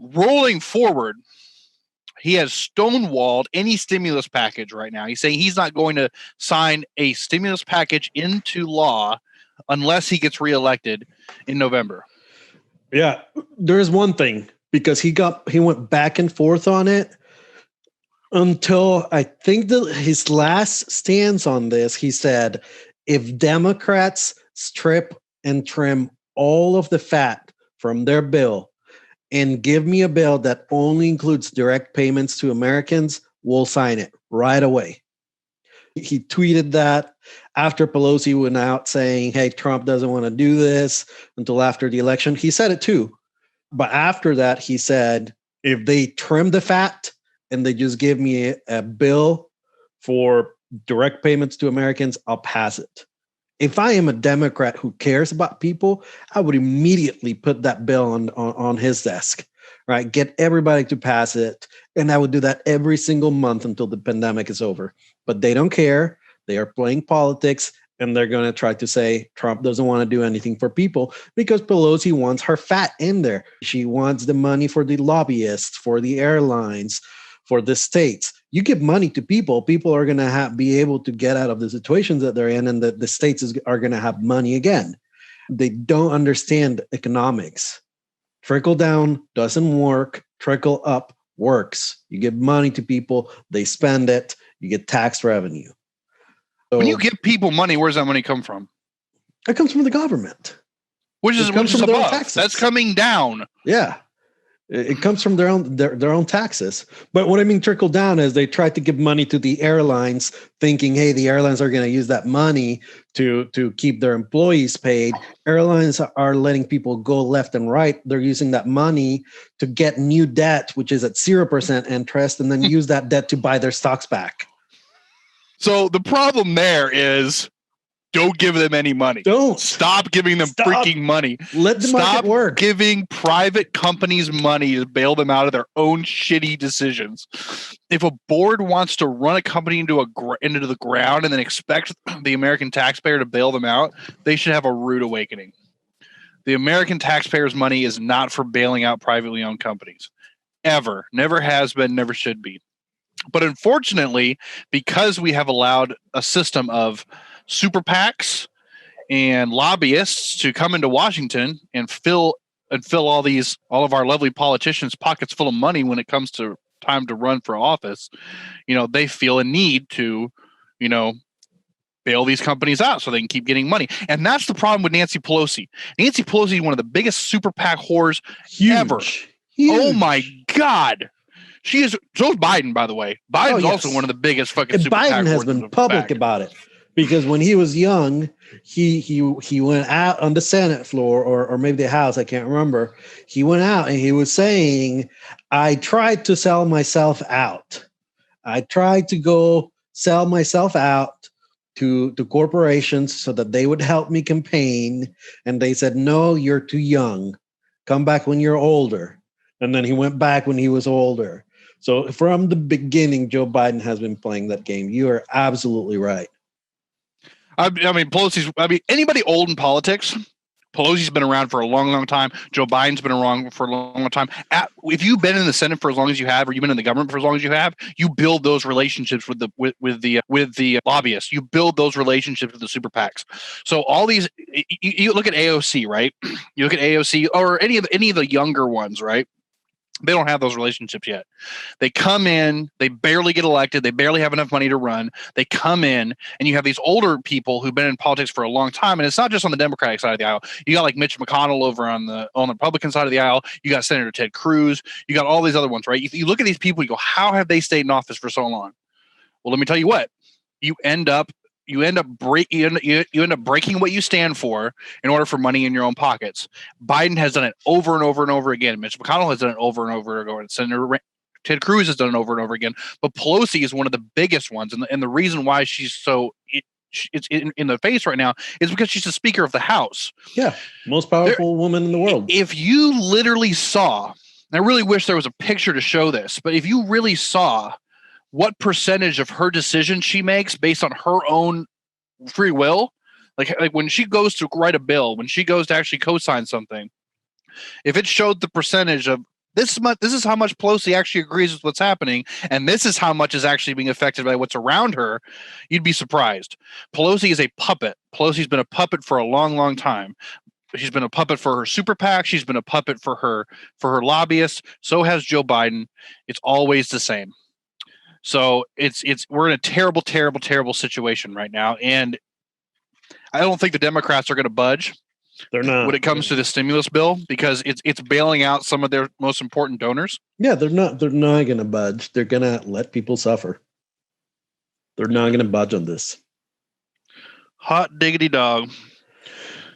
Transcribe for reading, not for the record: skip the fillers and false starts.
rolling forward, he has stonewalled any stimulus package right now. He's saying he's not going to sign a stimulus package into law unless he gets reelected in November. Yeah, there is one thing, because he went back and forth on it until I think his last stance on this, he said, if Democrats strip and trim all of the fat from their bill and give me a bill that only includes direct payments to Americans, we'll sign it right away. He tweeted that after Pelosi went out saying, hey, Trump doesn't want to do this until after the election. He said it too. But after that, he said, if they trim the fat and they just give me a bill for direct payments to Americans, I'll pass it. If I am a Democrat who cares about people, I would immediately put that bill on his desk, right? Get everybody to pass it. And I would do that every single month until the pandemic is over. But they don't care. They are playing politics, and they're going to try to say Trump doesn't want to do anything for people because Pelosi wants her fat in there. She wants the money for the lobbyists, for the airlines, for the states. You give money to people, people are going to be able to get out of the situations that they're in, and the states are going to have money again. They don't understand economics. Trickle down doesn't work. Trickle up works. You give money to people, they spend it, you get tax revenue. So, when you give people money, where's that money come from? It comes from the government. Which is above. That's coming down. Yeah. It comes from their own taxes. But what I mean trickle down is they try to give money to the airlines thinking, hey, the airlines are going to use that money to keep their employees paid. Airlines are letting people go left and right. They're using that money to get new debt, which is at 0% interest, and then use that debt to buy their stocks back. So the problem there is, don't give them any money. Don't. Stop giving them freaking money. Let the market work. Stop giving private companies money to bail them out of their own shitty decisions. If a board wants to run a company into the ground and then expect the American taxpayer to bail them out, they should have a rude awakening. The American taxpayer's money is not for bailing out privately owned companies. Ever. Never has been, never should be. But unfortunately, because we have allowed a system of SuperPACs and lobbyists to come into Washington and fill all of our lovely politicians' pockets full of money when it comes to time to run for office, they feel a need to, bail these companies out so they can keep getting money. And that's the problem with Nancy Pelosi. Nancy Pelosi is one of the biggest super PAC whores ever. Huge. Oh my God. She is. So is Biden, by the way. Biden's also one of the biggest fucking super PAC whores. Biden has been public about it. Because when he was young, he went out on the Senate floor or maybe the House, I can't remember. He went out and he was saying, I tried to sell myself out. I tried to go sell myself out to corporations so that they would help me campaign. And they said, no, you're too young. Come back when you're older. And then he went back when he was older. So from the beginning, Joe Biden has been playing that game. You are absolutely right. I mean, anybody old in politics, Pelosi's been around for a long, long time. Joe Biden's been around for a long, long time. If you've been in the Senate for as long as you have, or you've been in the government for as long as you have, you build those relationships with the lobbyists. You build those relationships with the super PACs. So all these, you look at AOC, right? You look at AOC or any of the younger ones, right? They don't have those relationships yet. They come in, they barely get elected, they barely have enough money to run. They come in, and you have these older people who've been in politics for a long time, and it's not just on the Democratic side of the aisle. You got like Mitch McConnell over on the Republican side of the aisle. You got Senator Ted Cruz. You got all these other ones, right? You look at these people, you go, how have they stayed in office for so long? Well, let me tell you what. You end up breaking what you stand for in order for money in your own pockets. Biden has done it over and over and over again. Mitch McConnell has done it over and over again. Senator Ted Cruz has done it over and over again. But Pelosi is one of the biggest ones, and the reason why she's so it's in the face right now is because she's the Speaker of the House. Yeah, most powerful woman in the world. If you literally saw, and I really wish there was a picture to show this, but if you really saw what percentage of her decisions she makes based on her own free will, like when she goes to write a bill, when she goes to actually co-sign something, if it showed the percentage of This is how much Pelosi actually agrees with what's happening, and this is how much is actually being affected by what's around her. You'd be surprised. Pelosi is a puppet. Pelosi's been a puppet for a long, long time. She's been a puppet for her super PAC. She's been a puppet for her lobbyists. So has Joe Biden. It's always the same. So we're in a terrible, terrible, terrible situation right now, and I don't think the Democrats are going to budge. They're not when it comes to the stimulus bill because it's bailing out some of their most important donors. Yeah, they're not going to budge. They're going to let people suffer. They're not going to budge on this. Hot diggity dog.